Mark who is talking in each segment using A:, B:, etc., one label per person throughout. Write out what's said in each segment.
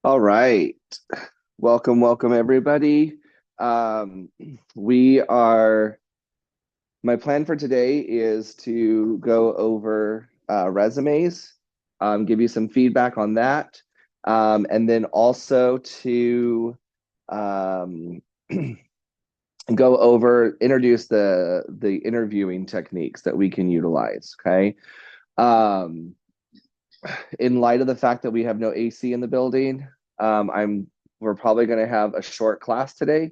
A: All right. Welcome everybody. Um, we are, my plan for today is to go over resumes, give you some feedback on that, and then also to um, go over, introduce the interviewing techniques that we can utilize. Okay. Um, in light of the fact that we have no AC in the building, we're probably going to have a short class today.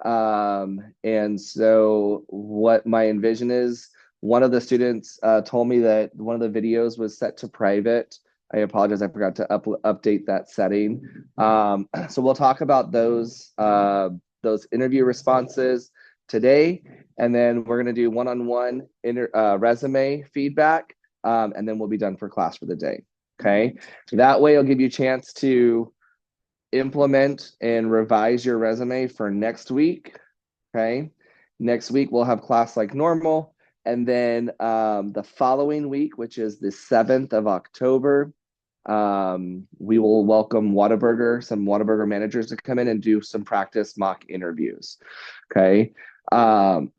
A: And so what my envision is, one of the students told me that one of the videos was set to private. I apologize, I forgot to update that setting. So we'll talk about those interview responses today, and then we're going to do one-on-one resume feedback, and then we'll be done for class for the day. Okay. That way it'll give you a chance to implement and revise your resume for next week. Okay. Next week we'll have class like normal. And then the following week, which is the 7th of October, we will welcome some Whataburger managers to come in and do some practice mock interviews. Okay. Um,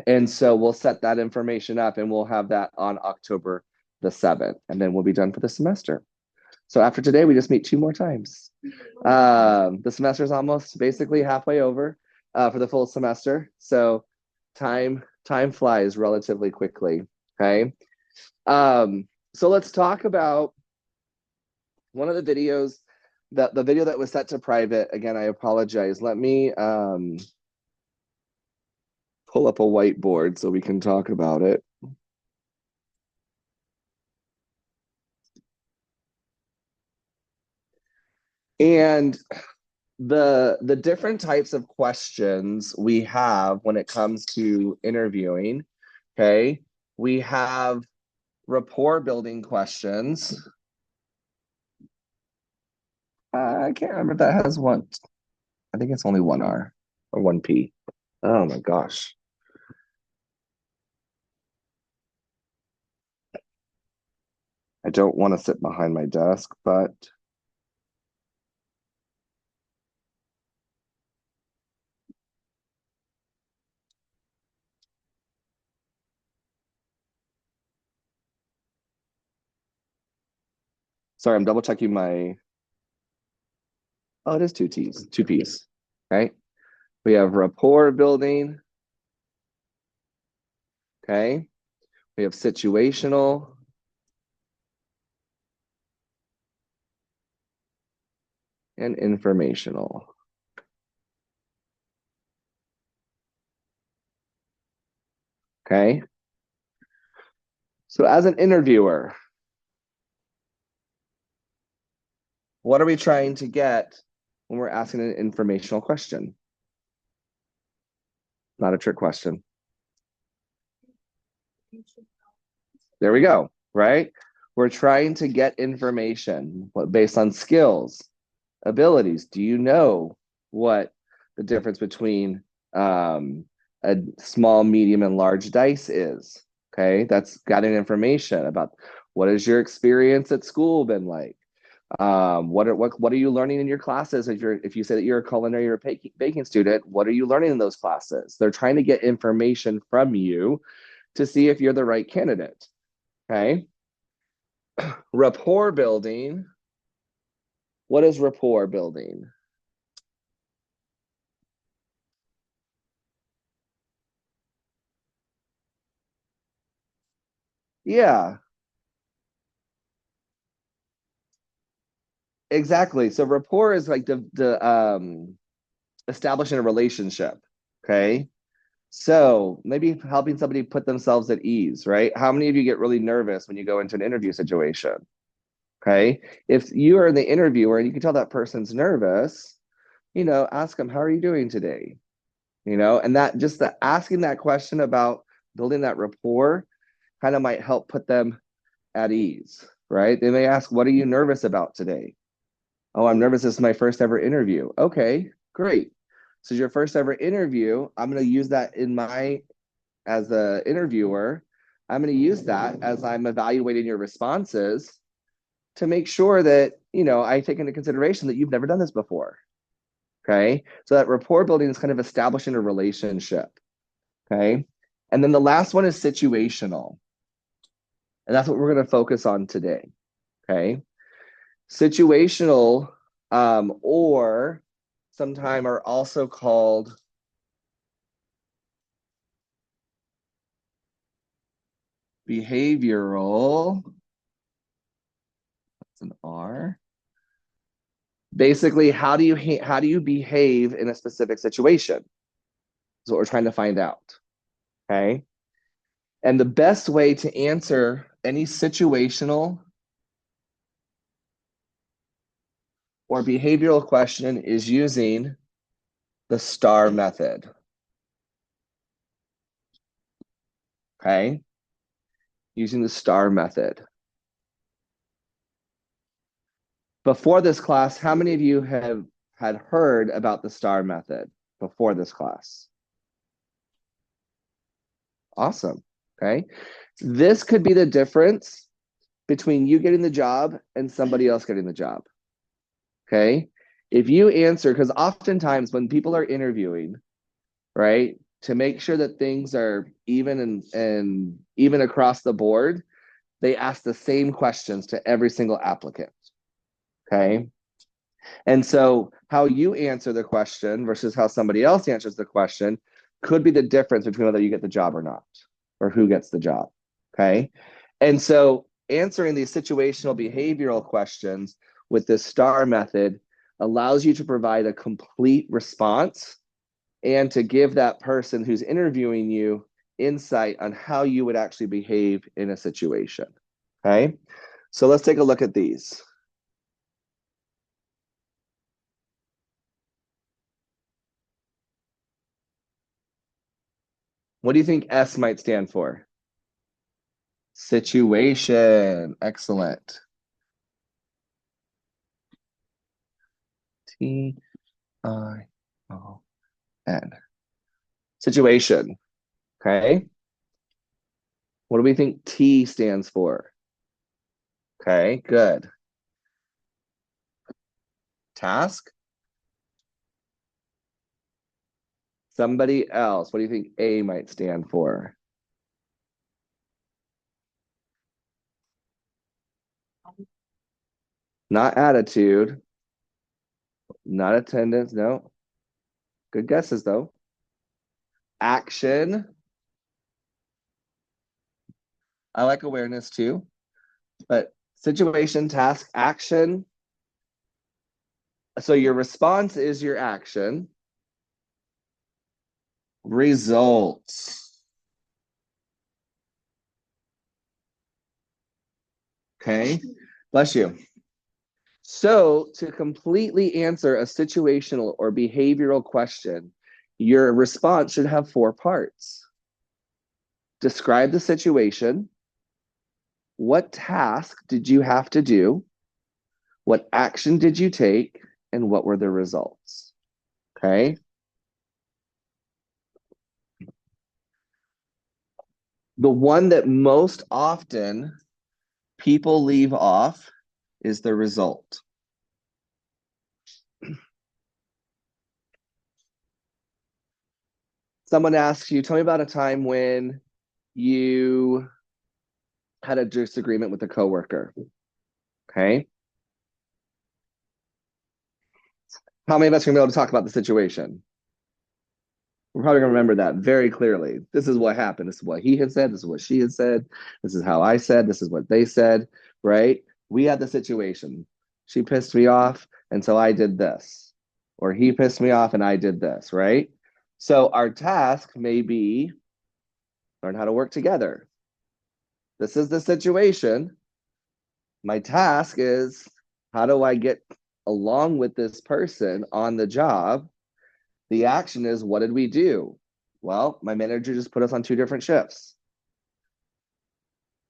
A: and so we'll set that information up and we'll have that on October the 7th, and then we'll be done for the semester. So after today, we just meet two more times. The semester is almost basically halfway over for the full semester. So time flies relatively quickly. Okay. So let's talk about one of the videos, that the video that was set to private. Again, I apologize. Let me pull up a whiteboard so we can talk about it. And the different types of questions we have when it comes to interviewing. Okay, we have rapport building questions. I can't remember if that has one. I think it's only one R or one P. Oh my gosh. I don't want to sit behind my desk, but sorry, I'm double checking my. Oh, it is two T's, two P's. Right. We have rapport building. Okay. We have situational. And informational. Okay. So as an interviewer, what are we trying to get when we're asking an informational question? Not a trick question. There we go, right? We're trying to get information based on skills, abilities. Do you know what the difference between a small, medium, and large dice is? Okay, that's getting information about what has your experience at school been like. What are you learning in your classes? If you say that you're a culinary or a baking student, what are you learning in those classes? They're trying to get information from you to see if you're the right candidate. Okay. Rapport building. What is rapport building? Yeah, exactly. So rapport is like the establishing a relationship. Okay. So maybe helping somebody put themselves at ease, right? How many of you get really nervous when you go into an interview situation? Okay. If you are the interviewer and you can tell that person's nervous, ask them, how are you doing today? And that just the asking that question about building that rapport kind of might help put them at ease, right? They may ask, what are you nervous about today? Oh, I'm nervous. This is my first ever interview. Okay, great. So your first ever interview, I'm going to use that as a interviewer, I'm going to use that as I'm evaluating your responses to make sure that I take into consideration that you've never done this before. Okay. So that rapport building is kind of establishing a relationship. Okay. And then the last one is situational. And that's what we're going to focus on today. Okay. Situational, or sometimes are also called behavioral. That's an R. Basically, how do you behave in a specific situation? Is what we're trying to find out. Okay. And the best way to answer any situational or behavioral question is using the STAR method. Okay. Using the STAR method. Before this class, how many of you had heard about the STAR method before this class? Awesome. Okay. This could be the difference between you getting the job and somebody else getting the job. Okay. If you answer, because oftentimes when people are interviewing, right, to make sure that things are even and even across the board, they ask the same questions to every single applicant. Okay. And so how you answer the question versus how somebody else answers the question could be the difference between whether you get the job or not, or who gets the job. Okay. And so answering these situational behavioral questions with this STAR method allows you to provide a complete response and to give that person who's interviewing you insight on how you would actually behave in a situation. Okay. So let's take a look at these. What do you think S might stand for? Situation. Excellent. T-I-O-N. Situation. Okay. What do we think T stands for? Okay, good. Task. Somebody else. What do you think A might stand for? Not attitude. Not attendance. No. Good guesses, though. Action. I like awareness too, but situation, task, action. So your response is your action. Results. Okay, bless you. So to completely answer a situational or behavioral question, your response should have 4 parts. Describe the situation. What task did you have to do? What action did you take? And what were the results? Okay. The one that most often people leave off is the result. Someone asks you, tell me about a time when you had a disagreement with a coworker. Okay. How many of us are going to be able to talk about the situation? We're probably going to remember that very clearly. This is what happened. This is what he had said. This is what she had said. This is how I said. This is what they said, right? We had the situation. She pissed me off, and so I did this. Or he pissed me off, and I did this, right? So our task may be learn how to work together. This is the situation. My task is how do I get along with this person on the job? The action is what did we do? Well, my manager just put us on 2 different shifts.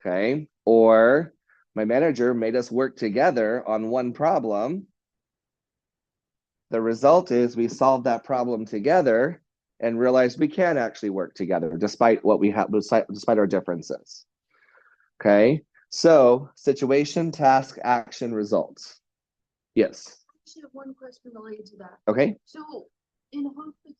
A: Okay. Or my manager made us work together on one problem. The result is we solved that problem together and realized we can actually work together despite what we have, despite our differences. Okay. So situation, task, action, results. Yes.
B: I actually have one question related to that.
A: Okay.
B: So, in hospitality,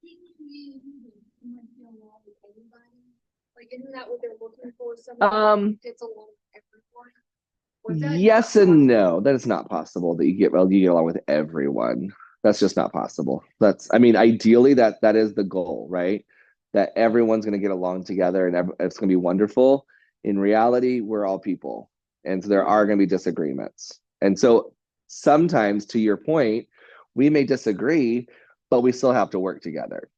B: you might get along with anybody. Like, isn't that what they're looking for? Someone
A: Um,
B: gets along with everyone? Or is that
A: yes
B: not
A: and
B: possible?
A: no. That is not possible that you get along with everyone. That's just not possible. I mean, ideally that is the goal, right? That everyone's going to get along together and it's going to be wonderful. In reality, we're all people, and so there are going to be disagreements. And so sometimes, to your point, we may disagree, but we still have to work together,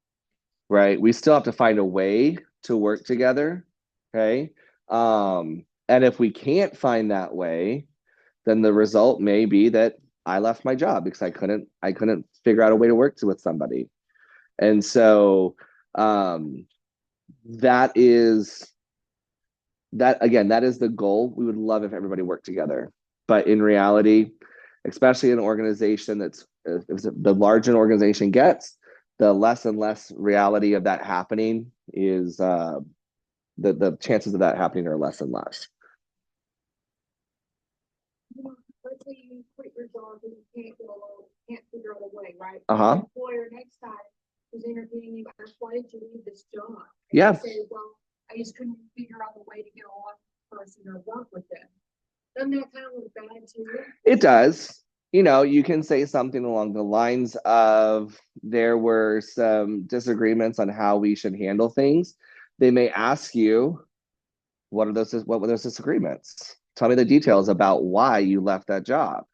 A: right? We still have to find a way to work together. Okay. And if we can't find that way, then the result may be that I left my job because I couldn't figure out a way to work with somebody. And so um that is that again, that is the goal. We would love if everybody worked together. But in reality, especially in an organization that's if the larger an organization gets, the less and less reality of that happening is the chances of that happening are less and less.
B: Let's say you quit your job and you can't get along, can't figure out a way, right?
A: Uh-huh.
B: The employer next time who's interviewing you asks, why did you leave this job? And
A: Yeah.
B: you say, well, I just couldn't figure out a way to get along with the person or work with them. Doesn't that kind of look bad too?
A: It does. You know, you can say something along the lines of there were some disagreements on how we should handle things. They may ask you, what were those disagreements? Tell me the details about why you left that job.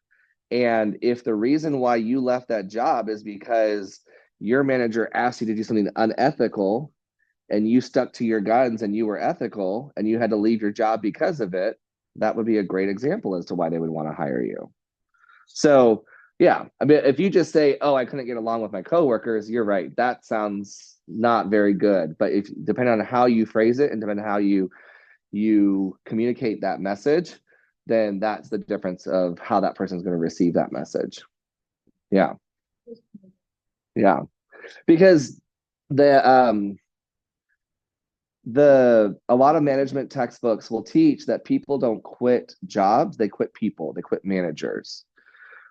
A: And if the reason why you left that job is because your manager asked you to do something unethical and you stuck to your guns and you were ethical and you had to leave your job because of it, that would be a great example as to why they would want to hire you. So, yeah, I mean, if you just say, "Oh, I couldn't get along with my coworkers," you're right. That sounds not very good. But if depending on how you phrase it and depending on how you communicate that message, then that's the difference of how that person's going to receive that message. Yeah, yeah, because the the a lot of management textbooks will teach that people don't quit jobs; they quit people, they quit managers,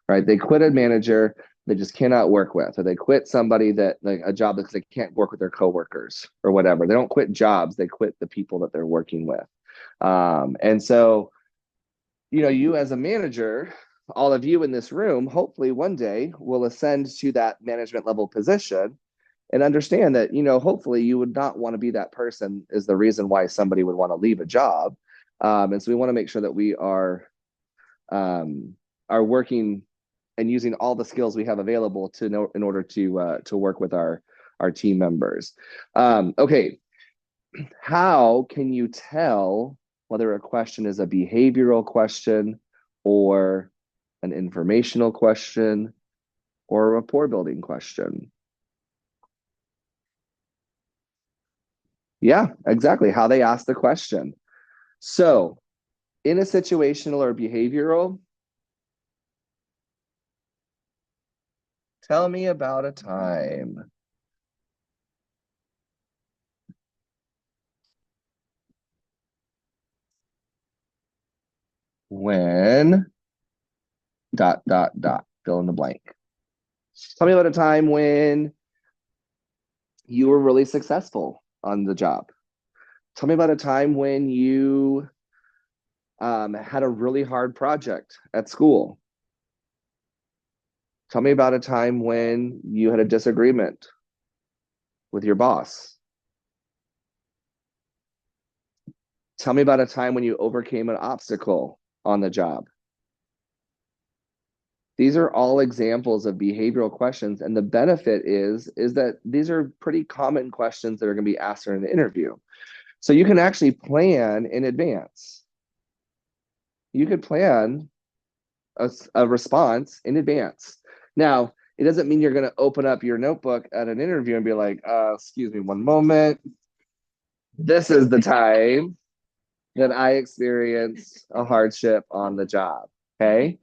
A: right? They quit a manager they just cannot work with, or they quit somebody that like a job because they can't work with their coworkers or whatever. They don't quit jobs; they quit the people that they're working with. And so, you know, you as a manager, all of you in this room, hopefully one day will ascend to that management level position and understand that, you know, hopefully you would not want to be that person is the reason why somebody would want to leave a job. And so we want to make sure that we are working and using all the skills we have available to know in order to work with our team members. Okay, how can you tell whether a question is a behavioral question or an informational question or a rapport building question? Yeah, exactly. How they ask the question. So, in a situational or behavioral, tell me about a time when dot dot dot fill in the blank. Tell me about a time when you were really successful on the job. Tell me about a time when you had a really hard project at school. Tell me about a time when you had a disagreement with your boss. Tell me about a time when you overcame an obstacle on the job. These are all examples of behavioral questions, and the benefit is that these are pretty common questions that are going to be asked in an interview. So you can actually plan in advance. You could plan a response in advance. Now, it doesn't mean you're going to open up your notebook at an interview and be like, excuse me one moment. This is the time that I experienced a hardship on the job. Okay.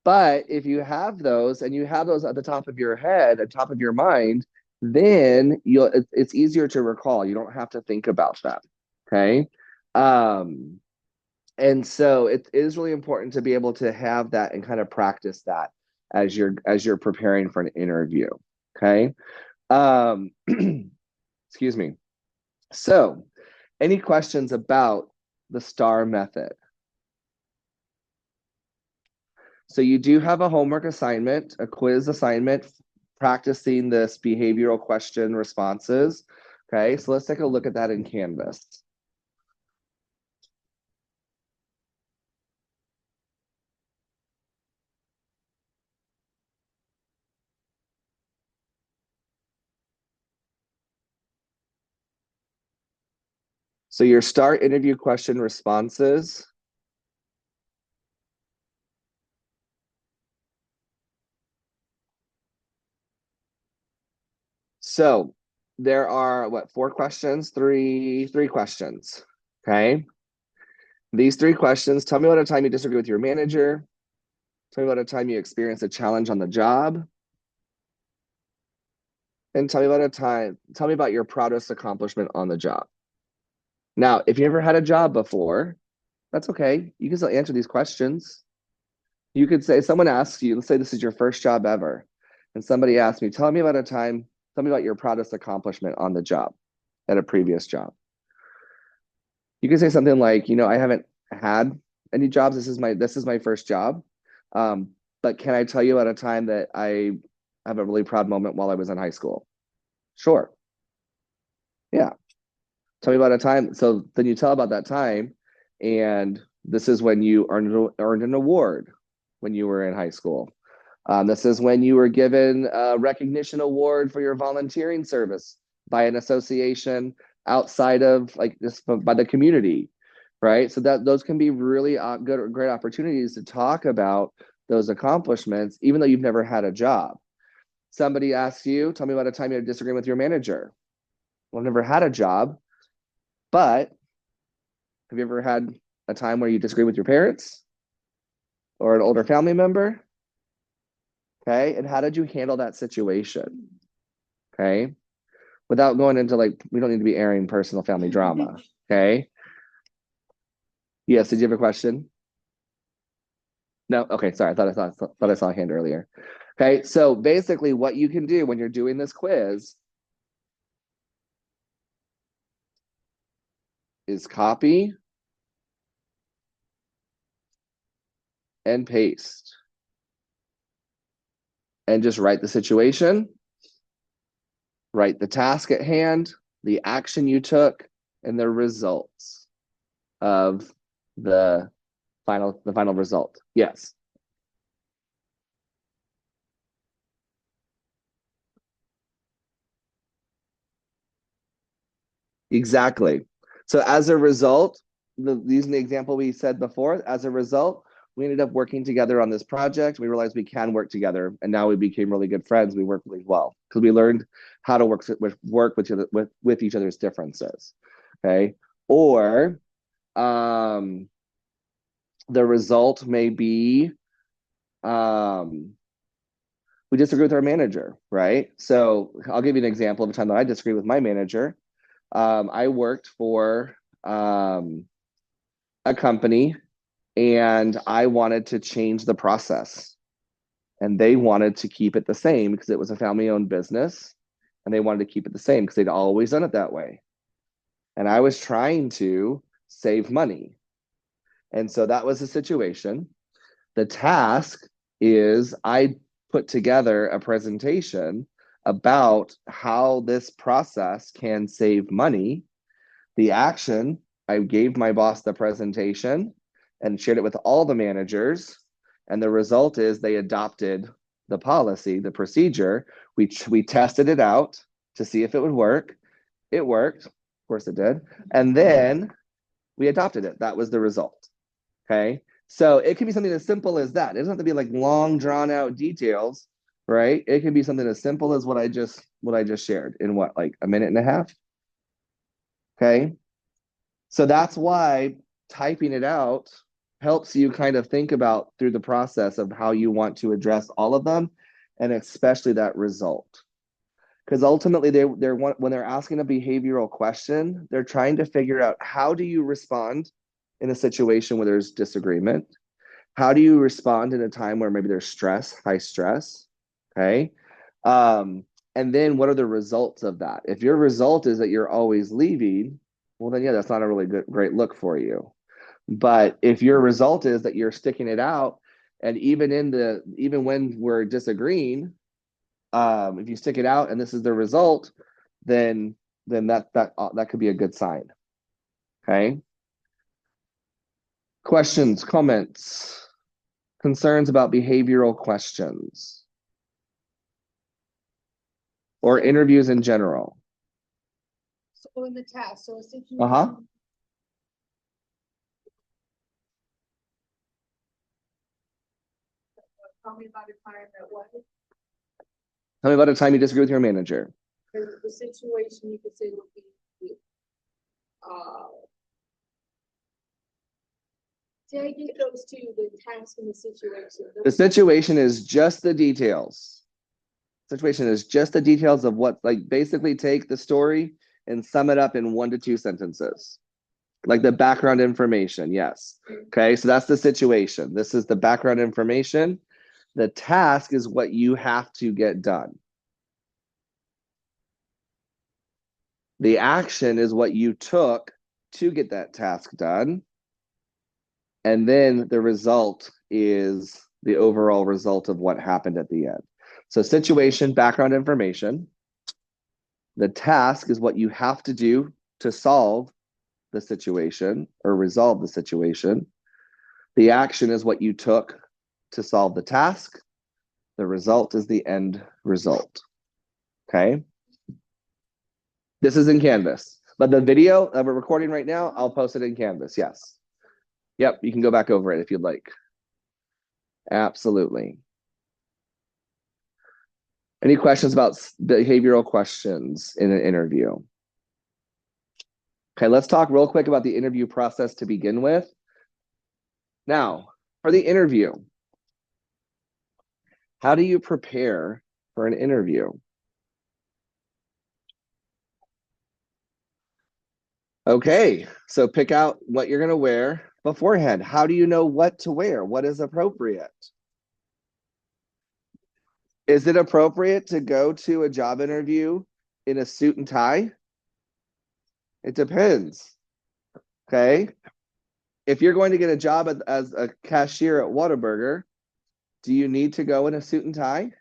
A: But if you have those and you have those at the top of your head, at the top of your mind, then it's easier to recall. You don't have to think about that. Okay. Um, And so it is really important to be able to have that and kind of practice that as you're preparing for an interview. Okay. Um, excuse me. So, any questions about the STAR method? So you do have a homework assignment, a quiz assignment, practicing this behavioral question responses. Okay, so let's take a look at that in Canvas. So your STAR interview question responses. So there are what, four questions? Three questions. Okay. These three questions, tell me about a time you disagree with your manager. Tell me about a time you experienced a challenge on the job. And tell me about your proudest accomplishment on the job. Now, if you ever had a job before, that's okay. You can still answer these questions. You could say, someone asks you, let's say this is your first job ever, and somebody asks me, tell me about your proudest accomplishment on the job at a previous job. You can say something like, I haven't had any jobs. This is my first job. But can I tell you about a time that I have a really proud moment while I was in high school? Sure. Yeah. Tell me about a time. So then you tell about that time, and this is when you earned an award when you were in high school. This is when you were given a recognition award for your volunteering service by an association outside of like this by the community, right? So that those can be really great opportunities to talk about those accomplishments, even though you've never had a job. Somebody asks you, tell me about a time you had a disagreement with your manager. Well, I've never had a job, but have you ever had a time where you disagree with your parents or an older family member? Okay. And how did you handle that situation? Okay. Without going into like, we don't need to be airing personal family drama. Okay. Yes. Did you have a question? No. Okay. Sorry. Thought I saw a hand earlier. Okay. So basically, what you can do when you're doing this quiz is copy and paste and just write the situation, write the task at hand, the action you took, and the results of the final result. Yes. Exactly. So as a result, using the example we said before, as a result, we ended up working together on this project. We realized we can work together, and now we became really good friends. We work really well because we learned how to work with each other's differences. Okay. Or the result may be um, we disagree with our manager, right? So I'll give you an example of a time that I disagree with my manager. I worked for a company and I wanted to change the process. And they wanted to keep it the same because it was a family owned business and they wanted to keep it the same because they'd always done it that way. And I was trying to save money. And so that was the situation. The task is I put together a presentation about how this process can save money. The action, I gave my boss the presentation and shared it with all the managers. And the result is they adopted the policy, the procedure. We tested it out to see if it would work. It worked. Of course it did. And then we adopted it. That was the result. Okay. So it can be something as simple as that. It doesn't have to be like long drawn out details, right? It can be something as simple as what I just shared in what, like a minute and a half. Okay. So that's why typing it out helps you kind of think about through the process of how you want to address all of them and especially that result. Because ultimately when they're asking a behavioral question, they're trying to figure out how do you respond in a situation where there's disagreement? How do you respond in a time where maybe there's stress, high stress? Okay. And then what are the results of that? If your result is that you're always leaving, well, then yeah, that's not a really great look for you. But if your result is that you're sticking it out, and even when we're disagreeing, if you stick it out and this is the result, then that could be a good sign. Okay. Questions, comments, concerns about behavioral questions or interviews in general?
B: So in the task, so essentially.
A: Uh-huh.
B: Tell me about a time that was.
A: Tell me about a time you disagree with your manager.
B: The situation you could say would be, take it goes to the task and the situation.
A: The situation is just the details. Situation is just the details of what, like, basically take the story and sum it up in 1 to 2 sentences. Like the background information, yes. Okay, so that's the situation. This is the background information. The task is what you have to get done. The action is what you took to get that task done. And then the result is the overall result of what happened at the end. So situation, background information. The task is what you have to do to solve the situation or resolve the situation. The action is what you took to solve the task. The result is the end result. Okay. This is in Canvas, but the video that we're recording right now, I'll post it in Canvas. Yes. Yep. You can go back over it if you'd like. Absolutely. Any questions about behavioral questions in an interview? Okay, let's talk real quick about the interview process to begin with. Now, for the interview, how do you prepare for an interview? Okay, so pick out what you're going to wear beforehand. How do you know what to wear? What is appropriate? Is it appropriate to go to a job interview in a suit and tie? It depends. Okay. If you're going to get a job as a cashier at Whataburger, do you need to go in a suit and tie?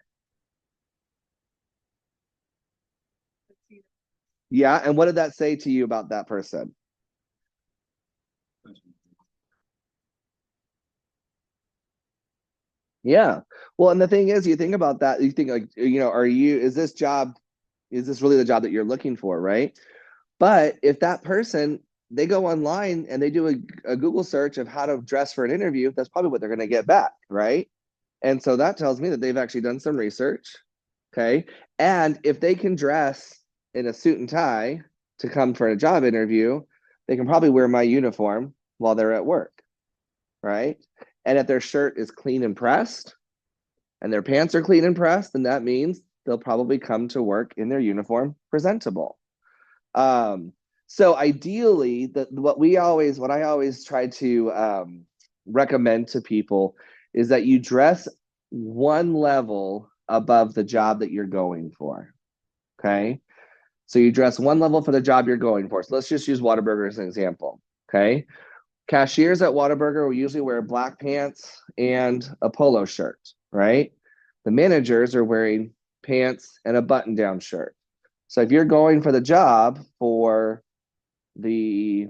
A: Yeah, and what did that say to you about that person? Yeah. Well, and the thing is, you think about that, you think like, is this really the job that you're looking for, right? But if that person, they go online and they do a Google search of how to dress for an interview, that's probably what they're going to get back, right? And so that tells me that they've actually done some research. Okay. And if they can dress in a suit and tie to come for a job interview, they can probably wear my uniform while they're at work. Right. And if their shirt is clean and pressed and their pants are clean and pressed, then that means they'll probably come to work in their uniform presentable. So ideally, what I always try to recommend to people is that you dress one level above the job that you're going for. Okay. So you dress one level for the job you're going for. So let's just use Whataburger as an example. Okay. Cashiers at Whataburger will usually wear black pants and a polo shirt, right? The managers are wearing pants and a button-down shirt. So if you're going for the job for the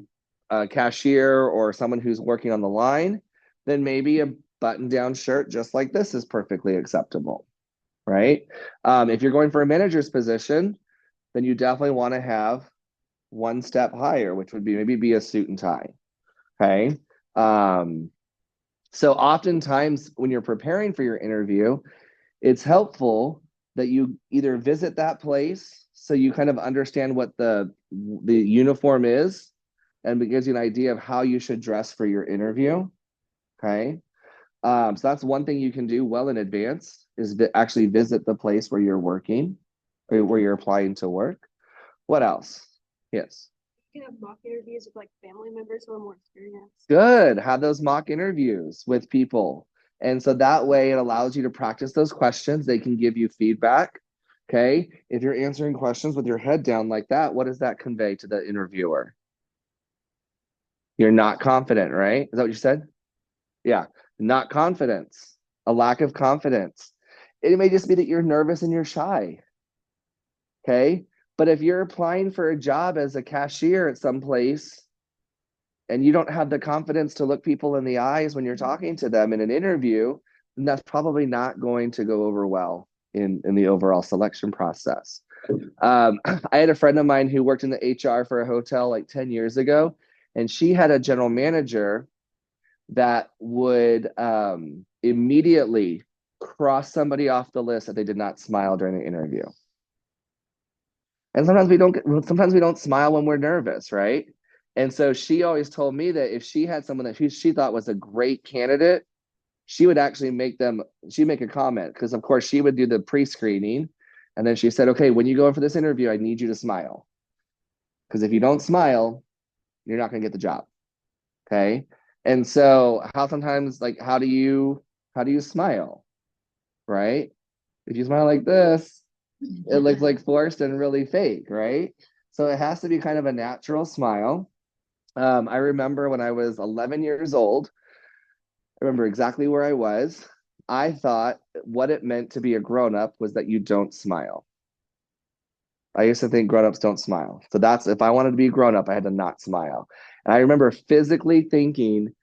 A: cashier or someone who's working on the line, then maybe a button-down shirt just like this is perfectly acceptable, right? If you're going for a manager's position, then you definitely want to have one step higher, which would be maybe a suit and tie. Okay. So oftentimes when you're preparing for your interview, it's helpful that you either visit that place so you kind of understand what the uniform is, and it gives you an idea of how you should dress for your interview. Okay. So that's one thing you can do well in advance is actually visit the place where you're working or where you're applying to work. What else? Yes.
C: can have mock interviews with like family members who are more experienced.
A: Good. Have those mock interviews with people. And so that way it allows you to practice those questions. They can give you feedback. Okay. If you're answering questions with your head down like that, what does that convey to the interviewer? You're not confident, right? Is that what you said? Yeah. Not confidence, a lack of confidence. It may just be that you're nervous and you're shy. Okay. But if you're applying for a job as a cashier at some place and you don't have the confidence to look people in the eyes when you're talking to them in an interview, then that's probably not going to go over well in the overall selection process. I had a friend of mine who worked in the HR for a hotel like 10 years ago, and she had a general manager that would immediately cross somebody off the list that they did not smile during the interview. And sometimes we don't smile when we're nervous, right? And so she always told me that if she had someone that she thought was a great candidate, she would actually she'd make a comment because of course she would do the pre-screening. And then she said, okay, when you go in for this interview, I need you to smile. Because if you don't smile, you're not going to get the job. Okay. And so how do you smile? Right? If you smile like this, it looks like forced and really fake, right? So it has to be kind of a natural smile. I remember when I was 11 years old, I remember exactly where I was. I thought what it meant to be a grown up was that you don't smile. I used to think grown-ups don't smile. So that's if I wanted to be a grown-up, I had to not smile. And I remember physically thinking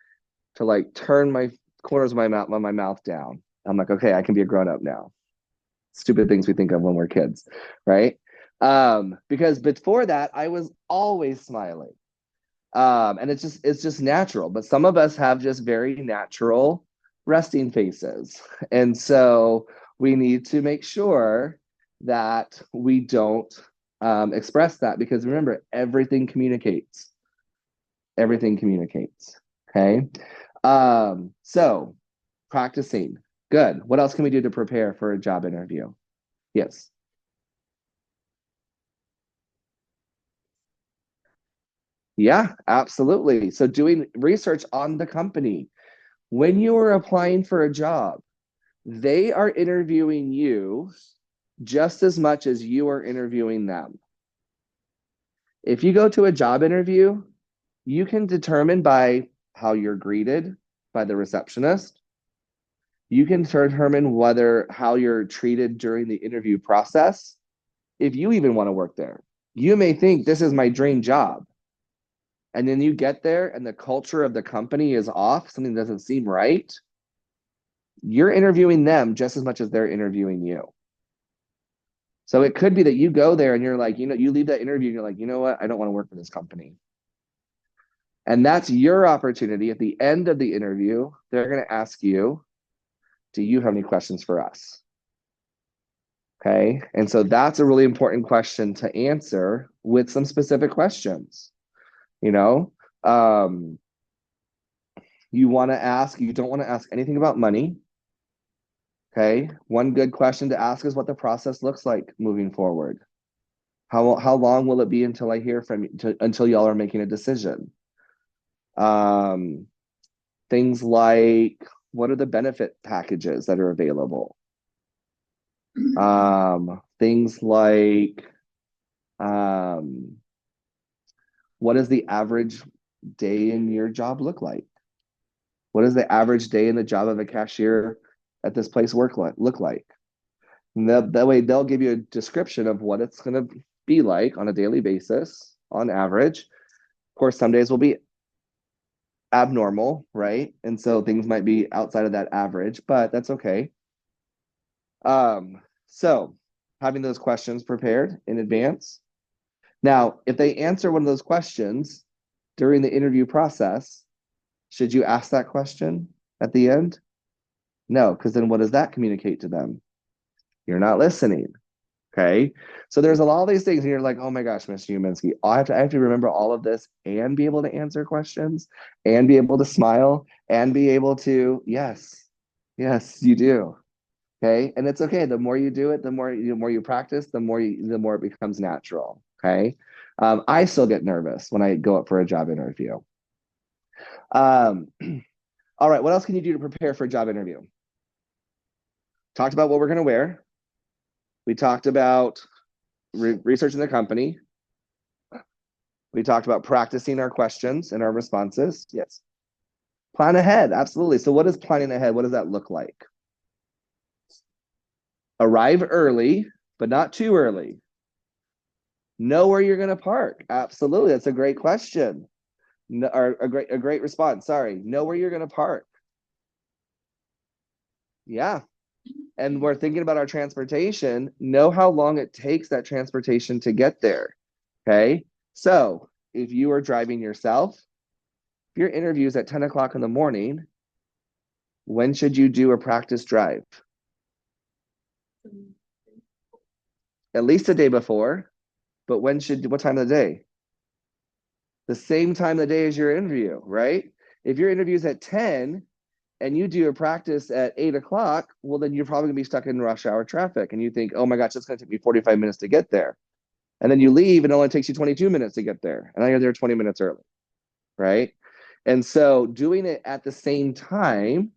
A: to like turn my corners of my mouth down. I'm like, okay, I can be a grown-up now. Stupid things we think of when we're kids, right? Because before that, I was always smiling. And it's just natural. But some of us have just very natural resting faces. And so we need to make sure that we don't express that because remember, everything communicates. Everything communicates. Okay. So practicing. Good. What else can we do to prepare for a job interview? Yes. Yeah, absolutely. So doing research on the company. When you are applying for a job, they are interviewing you just as much as you are interviewing them. If you go to a job interview, you can determine by how you're greeted by the receptionist. You can determine whether how you're treated during the interview process. If you even want to work there, you may think this is my dream job. And then you get there and the culture of the company is off, something doesn't seem right. You're interviewing them just as much as they're interviewing you. So it could be that you go there and you're like, you leave that interview and you're like, you know what? I don't want to work for this company. And that's your opportunity. At the end of the interview, they're going to ask you, do you have any questions for us? Okay. And so that's a really important question to answer with some specific questions. You know, um, you don't want to ask anything about money. Okay. One good question to ask is what the process looks like moving forward. How long will it be until I hear from you, until y'all are making a decision? Um, things like what are the benefit packages that are available? Things like what does the average day in your job look like? What does the average day in the job of a cashier at this place look like? And that way they'll give you a description of what it's going to be like on a daily basis on average. Of course, some days will be abnormal, right? And so things might be outside of that average, but that's okay. So having those questions prepared in advance. Now, if they answer one of those questions during the interview process, should you ask that question at the end? No, because then what does that communicate to them? You're not listening. Okay. So there's a lot of these things, and you're like, oh my gosh, Mr. Uminsky, I have to remember all of this and be able to answer questions and be able to smile and be able to, yes, you do. Okay. And it's okay. The more you do it, the more you practice, the more it becomes natural. Okay. I still get nervous when I go up for a job interview. All right. What else can you do to prepare for a job interview? Talked about what we're going to wear. We talked about researching the company. We talked about practicing our questions and our responses. Yes. Plan ahead. Absolutely. So what is planning ahead? What does that look like? Arrive early, but not too early. Know where you're going to park. Absolutely. That's a great question. No, or a great response. Sorry. Know where you're going to park. Yeah. And we're thinking about our transportation. Know how long it takes that transportation to get there. Okay. So if you are driving yourself, if your interview is at 10 o'clock in the morning, when should you do a practice drive? At least the day before, but what time of the day? The same time of the day as your interview, right? If your interview is at 10 and you do a practice at 8 o'clock, well, then you're probably gonna be stuck in rush hour traffic. And you think, oh my gosh, it's gonna take me 45 minutes to get there. And then you leave and it only takes you 22 minutes to get there. And now you're there 20 minutes early, right? And so doing it at the same time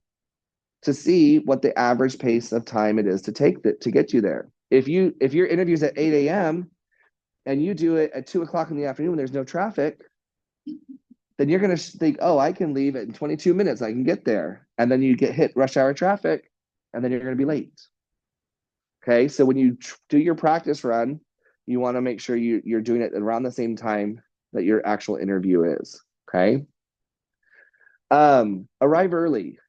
A: to see what the average pace of time it is to take that to get you there. If your interview's at 8 a.m. and you do it at 2 o'clock in the afternoon when there's no traffic, then you're gonna think, oh, I can leave it in 22 minutes, I can get there. And then you get hit rush hour traffic, and then you're gonna be late. Okay, so when you do your practice run, you want to make sure you're doing it around the same time that your actual interview is. Okay. Arrive early.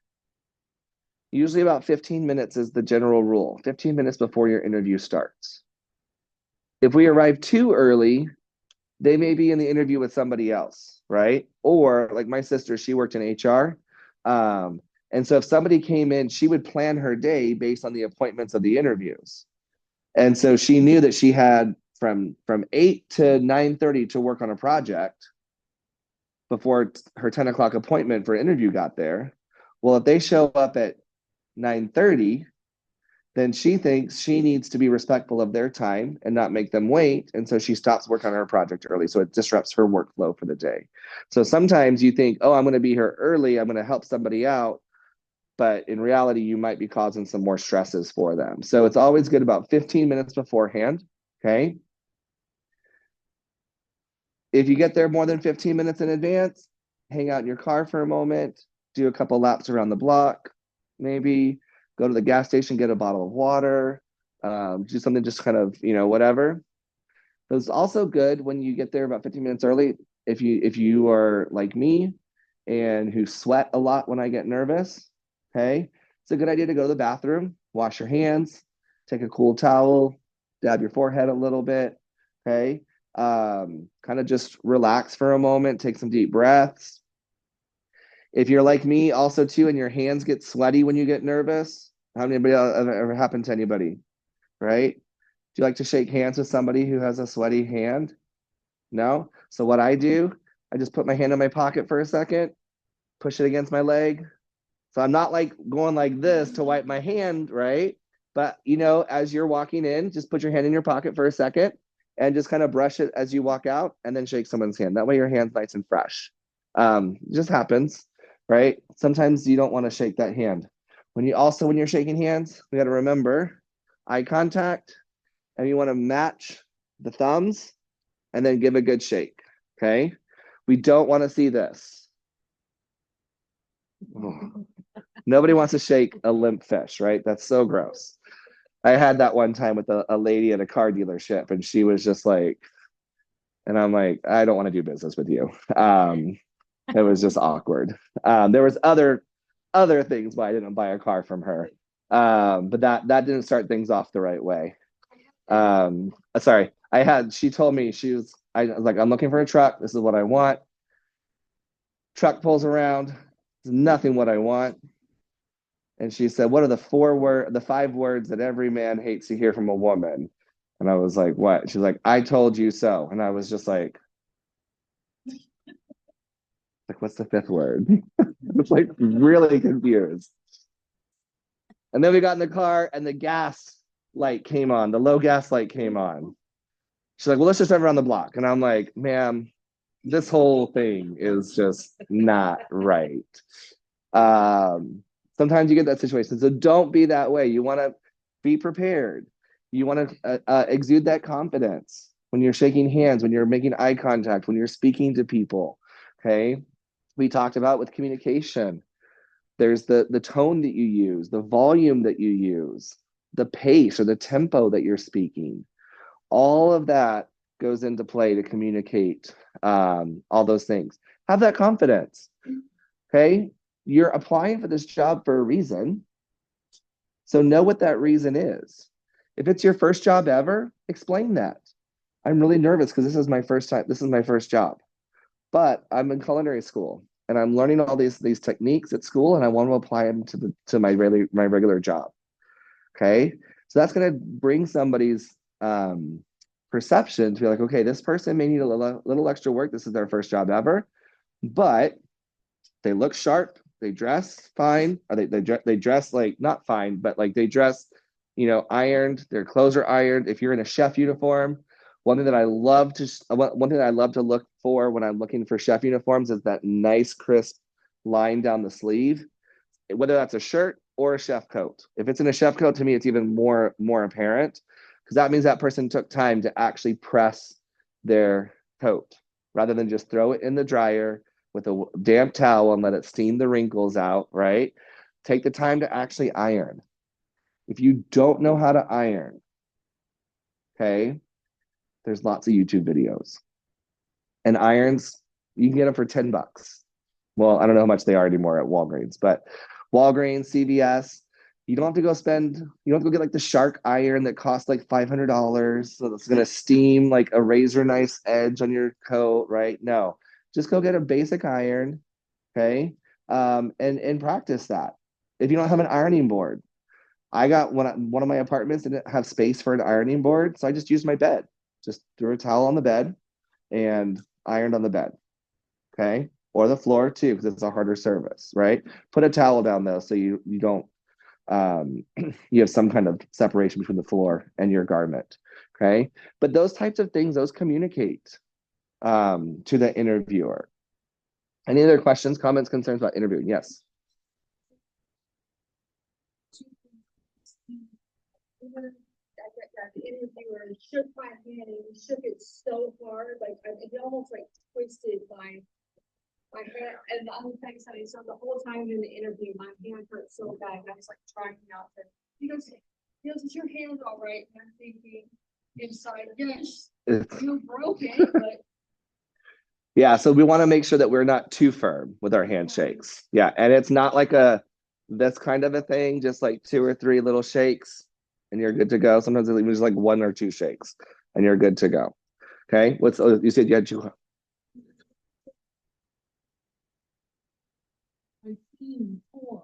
A: Usually about 15 minutes is the general rule, 15 minutes before your interview starts. If we arrive too early, they may be in the interview with somebody else, right? Or like my sister, she worked in HR. And so if somebody came in, she would plan her day based on the appointments of the interviews. And so she knew that she had from 8 to 9:30 to work on a project before her 10 o'clock appointment for interview got there. Well, if they show up at 9:30, then she thinks she needs to be respectful of their time and not make them wait. And so she stops work on her project early. So it disrupts her workflow for the day. So sometimes you think, oh, I'm going to be here early, I'm going to help somebody out. But in reality, you might be causing some more stresses for them. So it's always good about 15 minutes beforehand. Okay. If you get there more than 15 minutes in advance, hang out in your car for a moment, do a couple laps around the block, maybe go to the gas station, get a bottle of water, do something just kind of, whatever. But it's also good when you get there about 15 minutes early. If you are like me and who sweat a lot when I get nervous, okay, it's a good idea to go to the bathroom, wash your hands, take a cool towel, dab your forehead a little bit, okay. Kind of just relax for a moment, take some deep breaths. If you're like me also too, and your hands get sweaty when you get nervous, how anybody ever happened to anybody, right? Do you like to shake hands with somebody who has a sweaty hand? No? So what I do, I just put my hand in my pocket for a second, push it against my leg. So I'm not like going like this to wipe my hand, right? But as you're walking in, just put your hand in your pocket for a second and just kind of brush it as you walk out and then shake someone's hand. That way your hand's nice and fresh. It just happens, right? Sometimes you don't want to shake that hand. When you're shaking hands, we got to remember eye contact, and you want to match the thumbs and then give a good shake, okay? We don't want to see this. Oh. Nobody wants to shake a limp fish, right? That's so gross. I had that one time with a lady at a car dealership, and she was just like, and I'm like, I don't want to do business with you. It was just awkward. There was other things why I didn't buy a car from her, but that didn't start things off the right way. Sorry, she told me I was like, I'm looking for a truck. This is what I want. Truck pulls around. It's nothing what I want. And she said, what are the 5 words that every man hates to hear from a woman? And I was like, what? She's like, I told you so. And I was just like, what's the 5th word? I was like really confused. And then we got in the car and the gas light came on, the low gas light came on. She's like, well, let's just drive around the block. And I'm like, ma'am, this whole thing is just not right. Sometimes you get that situation. So don't be that way. You want to be prepared. You want to exude that confidence when you're shaking hands, when you're making eye contact, when you're speaking to people. Okay. We talked about with communication. There's the tone that you use, the volume that you use, the pace or the tempo that you're speaking. All of that goes into play to communicate all those things. Have that confidence. Okay. You're applying for this job for a reason. So know what that reason is. If it's your first job ever, explain that. I'm really nervous because this is my first time. This is my first job, but I'm in culinary school and I'm learning all these techniques at school, and I want to apply them to my regular job. Okay, so that's going to bring somebody's perception to be like, okay, this person may need a little extra work. This is their first job ever, but they look sharp, they dress fine, or they dress like not fine, but like they dress, ironed. Their clothes are ironed. If you're in a chef uniform, one thing that I love to look for when I'm looking for chef uniforms is that nice crisp line down the sleeve, whether that's a shirt or a chef coat. If it's in a chef coat, to me, it's even more apparent because that means that person took time to actually press their coat rather than just throw it in the dryer with a damp towel and let it steam the wrinkles out, right? Take the time to actually iron. If you don't know how to iron, okay, there's lots of YouTube videos. And irons, you can get them for $10. Well, I don't know how much they are anymore at Walgreens, but Walgreens, CVS, you don't have to get like the Shark iron that costs like $500. So that's going to steam like a razor nice edge on your coat, right? No, just go get a basic iron, okay? And practice that. If you don't have an ironing board, I got one of my apartments didn't have space for an ironing board, so I just used my bed. Just threw a towel on the bed and ironed on the bed, okay? Or the floor too, because it's a harder surface, right? Put a towel down though, so you don't you have some kind of separation between the floor and your garment, okay? But those types of things, those communicate to the interviewer. Any other questions, comments, concerns about interviewing? Yes.
B: The interviewer shook my hand and he shook it so hard, like it almost like twisted my hand. And the other thing, so the whole time in the interview, my hand hurt so bad. I was like trying not to. Is your hand all right? And I'm thinking inside, yes, you broke it, but
A: yeah, so we want to make sure that we're not too firm with our handshakes. Yeah, and it's not like this kind of a thing, just like 2 or 3 little shakes and you're good to go. Sometimes it's just like 1 or 2 shakes and you're good to go. Okay, you said you had 2.
B: my team 4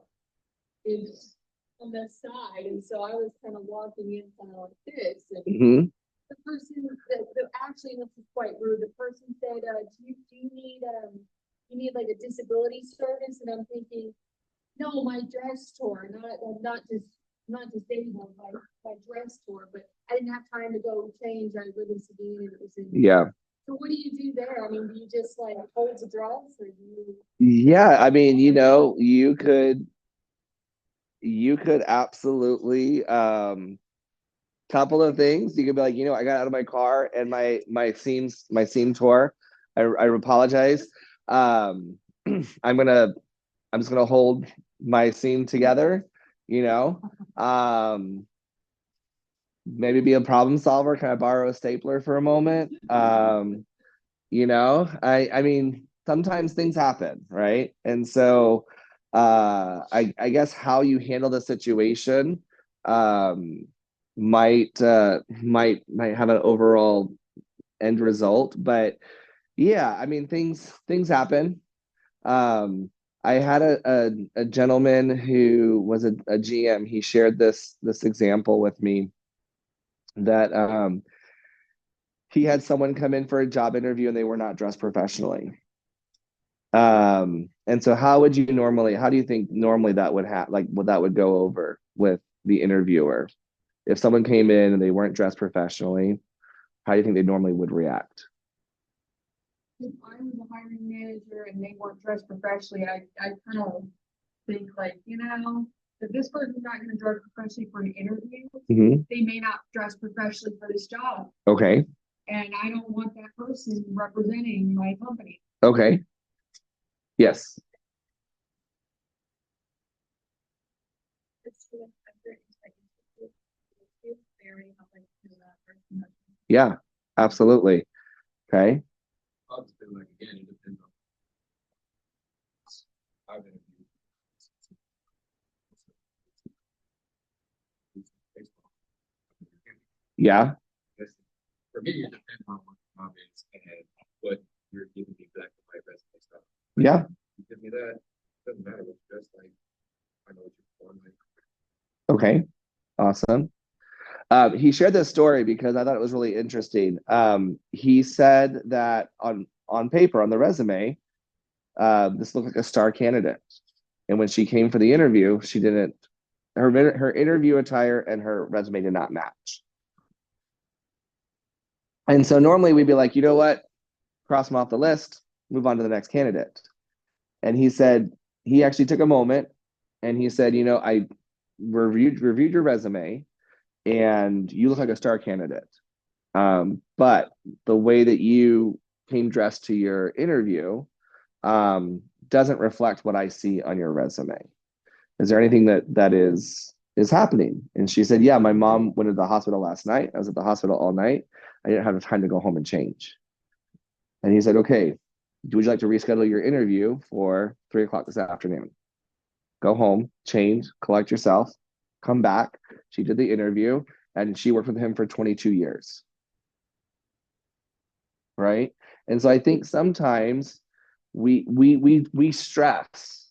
B: is on the side, and so I was kind of walking in kind of like this, and
A: Mm-hmm.
B: the person that actually, this is quite rude. The person said, do you need like a disability service?" And I'm thinking, no, my dress tore. I'm not disabled. My dress tore, but I didn't have time to go change. I live in Sabine, and it was in.
A: Yeah.
B: So what do you do there? I mean, do you just like hold the dress, or do you?
A: Yeah, I mean, you could absolutely couple of things. You could be like, I got out of my car and my seam tore. I apologize. I'm just gonna hold my seam together, you know. Maybe be a problem solver. Can I borrow a stapler for a moment? I mean, sometimes things happen, right? And so I guess how you handle the situation might have an overall end result. But yeah, I mean, things happen. I had a gentleman who was a GM. He shared this example with me that he had someone come in for a job interview and they were not dressed professionally. And so how do you think normally that would that would go over with the interviewer? If someone came in and they weren't dressed professionally, how do you think they normally would react?
B: If I was a hiring manager and they weren't dressed professionally, I kind of think like, if this person's not gonna dress professionally for an interview,
A: Mhm.
B: they may not dress professionally for this job.
A: Okay.
B: And I don't want that person representing my company.
A: Okay. Yes. Yeah, absolutely. Okay.
D: Obviously, like again, it depends on how they view baseball.
A: Yeah.
D: For me, it depends on what the job is and what you're giving me back to my resume stuff.
A: Yeah.
D: You give me that, doesn't matter what you dress like. I know what you're like.
A: Okay. Awesome. He shared this story because I thought it was really interesting. He said that on paper, on the resume, this looked like a star candidate. And when she came for the interview, she didn't, her interview attire and her resume did not match. And so normally we'd be like, you know what? Cross them off the list, move on to the next candidate. And he said, he actually took a moment and he said, I reviewed your resume and you look like a star candidate. But the way that you came dressed to your interview doesn't reflect what I see on your resume. Is there anything that is happening? And she said, yeah, my mom went to the hospital last night. I was at the hospital all night. I didn't have time to go home and change. And he said, okay, would you like to reschedule your interview for 3 o'clock this afternoon? Go home, change, collect yourself, come back. She did the interview and she worked with him for 22 years. Right. And so I think sometimes we stress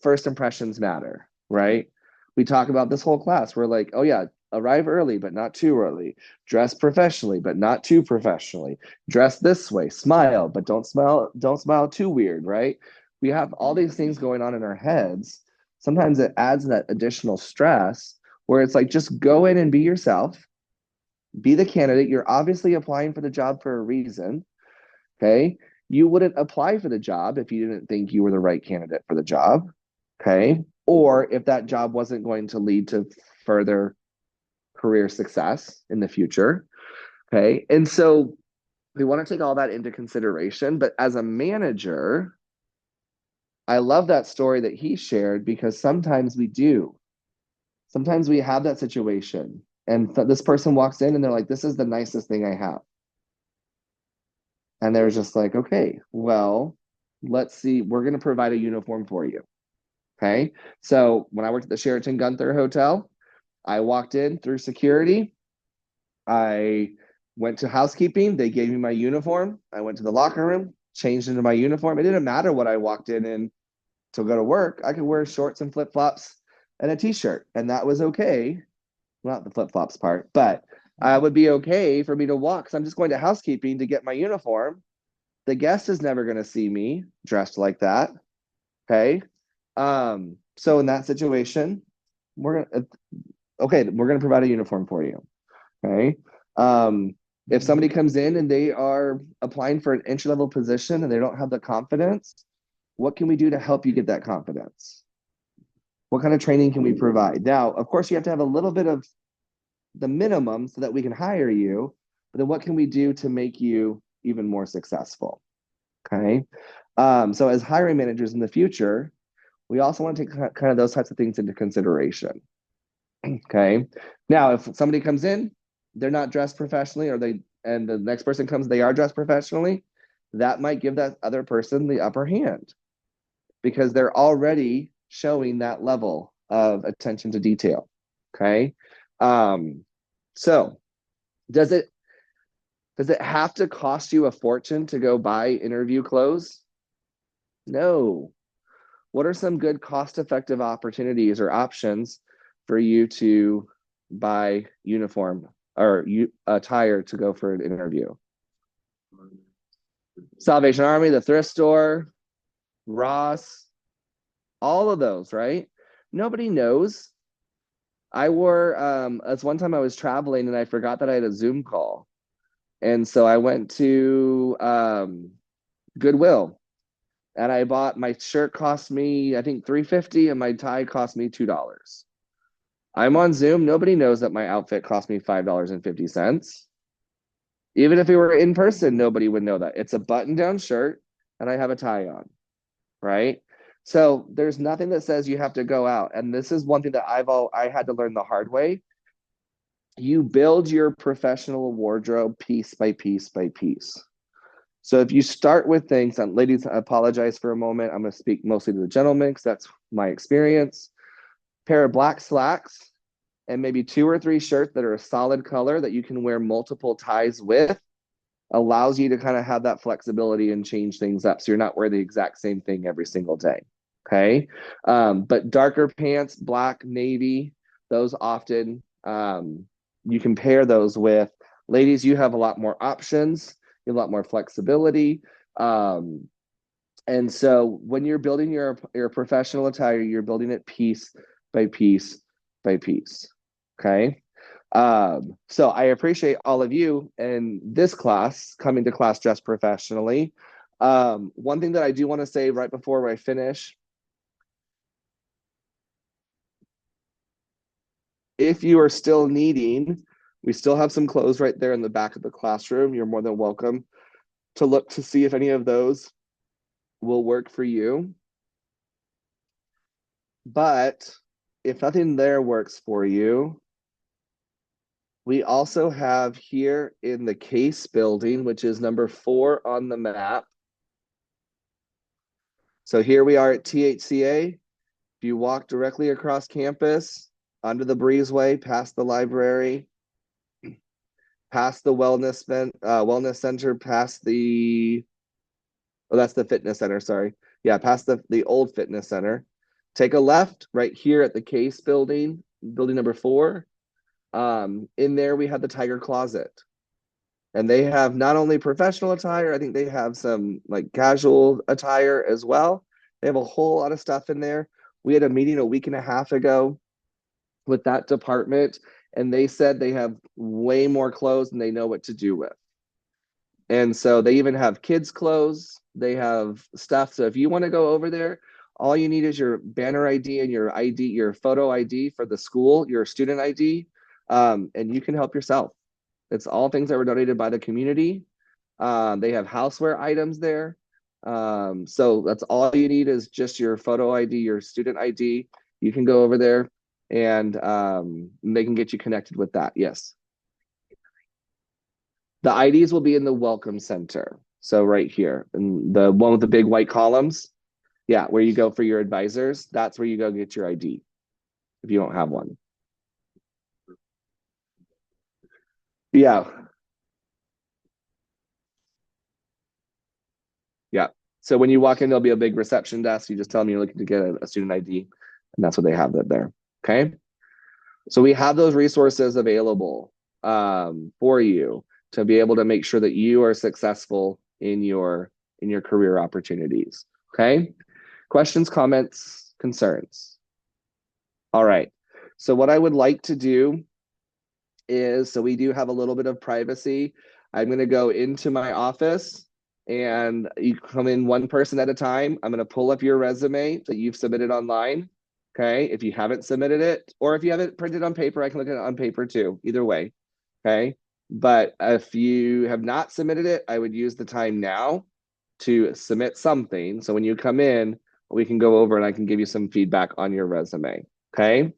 A: first impressions matter, right? We talk about this whole class. We're like, oh yeah, arrive early, but not too early. Dress professionally, but not too professionally. Dress this way, smile, but don't smile too weird, right? We have all these things going on in our heads. Sometimes it adds that additional stress where it's like, just go in and be yourself, be the candidate. You're obviously applying for the job for a reason. Okay. You wouldn't apply for the job if you didn't think you were the right candidate for the job. Okay. Or if that job wasn't going to lead to further career success in the future. Okay. And so we want to take all that into consideration. But as a manager, I love that story that he shared because sometimes we do. Sometimes we have that situation and this person walks in and they're like, this is the nicest thing I have. And they're just like, okay, well, let's see. We're going to provide a uniform for you. Okay. So when I worked at the Sheraton Gunther Hotel, I walked in through security. I went to housekeeping. They gave me my uniform. I went to the locker room, changed into my uniform. It didn't matter what I walked in to go to work. I could wear shorts and flip flops and a t-shirt, and that was okay. Well, not the flip flops part, but would be okay for me to walk because I'm just going to housekeeping to get my uniform. The guest is never going to see me dressed like that. Okay. So in that situation, we're gonna provide a uniform for you. Okay. If somebody comes in and they are applying for an entry level position and they don't have the confidence, what can we do to help you get that confidence? What kind of training can we provide? Now, of course, you have to have a little bit of the minimum so that we can hire you, but then what can we do to make you even more successful? Okay. So as hiring managers in the future, we also want to take kind of those types of things into consideration. Okay. Now, if somebody comes in, they're not dressed professionally, and the next person comes, they are dressed professionally, that might give that other person the upper hand because they're already showing that level of attention to detail. Okay. So does it have to cost you a fortune to go buy interview clothes? No. What are some good cost-effective opportunities or options for you to buy uniform or attire to go for an interview? Salvation Army, the thrift store, Ross, all of those, right? Nobody knows I wore as one time I was traveling and I forgot that I had a Zoom call. And so I went to Goodwill and I bought my shirt cost me I think $3.50 and my tie cost me $2. I'm on Zoom, nobody knows that my outfit cost me $5.50. Even if we were in person, nobody would know that. It's a button-down shirt and I have a tie on, right? So there's nothing that says you have to go out. And this is one thing that I had to learn the hard way. You build your professional wardrobe piece by piece by piece. So if you start with things, and ladies, I apologize for a moment. I'm going to speak mostly to the gentlemen because that's my experience. Pair of black slacks and maybe 2 or 3 shirts that are a solid color that you can wear multiple ties with allows you to kind of have that flexibility and change things up so you're not wearing the exact same thing every single day. Okay. But darker pants, black, navy, those often you can pair those with. Ladies, you have a lot more options, you have a lot more flexibility. And so when you're building your professional attire, you're building it piece by piece by piece. Okay. So I appreciate all of you in this class coming to class dressed professionally. One thing that I do want to say right before I finish, if you are still needing, we still have some clothes right there in the back of the classroom. You're more than welcome to look to see if any of those will work for you. But if nothing there works for you, we also have here in the Case building, which is number 4 on the map. So here we are at THCA. If you walk directly across campus, under the breezeway, past the library, past the wellness center, past the, oh, that's the fitness center, sorry. Yeah, past the old fitness center. Take a left right here at the Case building, building number 4. In there, we have the Tiger Closet. And they have not only professional attire, I think they have some like casual attire as well. They have a whole lot of stuff in there. We had a meeting a week and a half ago with that department, and they said they have way more clothes than they know what to do with. And so they even have kids' clothes. They have stuff. So if you want to go over there, all you need is your banner ID and your ID, your photo ID for the school, your student ID, and you can help yourself. It's all things that were donated by the community. They have houseware items there. So that's all you need is just your photo ID, your student ID. You can go over there and they can get you connected with that. Yes. The IDs will be in the welcome center. So right here, and the one with the big white columns. Yeah, where you go for your advisors. That's where you go get your ID if you don't have one. Yeah. Yeah. So when you walk in, there'll be a big reception desk. You just tell them you're looking to get a student ID, and that's what they have there. Okay. So we have those resources available for you to be able to make sure that you are successful in your career opportunities. Okay. Questions, comments, concerns? All right. So what I would like to do is, so we do have a little bit of privacy. I'm going to go into my office and you come in one person at a time. I'm going to pull up your resume that you've submitted online. Okay. If you haven't submitted it, or if you have it printed on paper, I can look at it on paper too, either way. Okay. But if you have not submitted it, I would use the time now to submit something. So when you come in, we can go over and I can give you some feedback on your resume. Okay.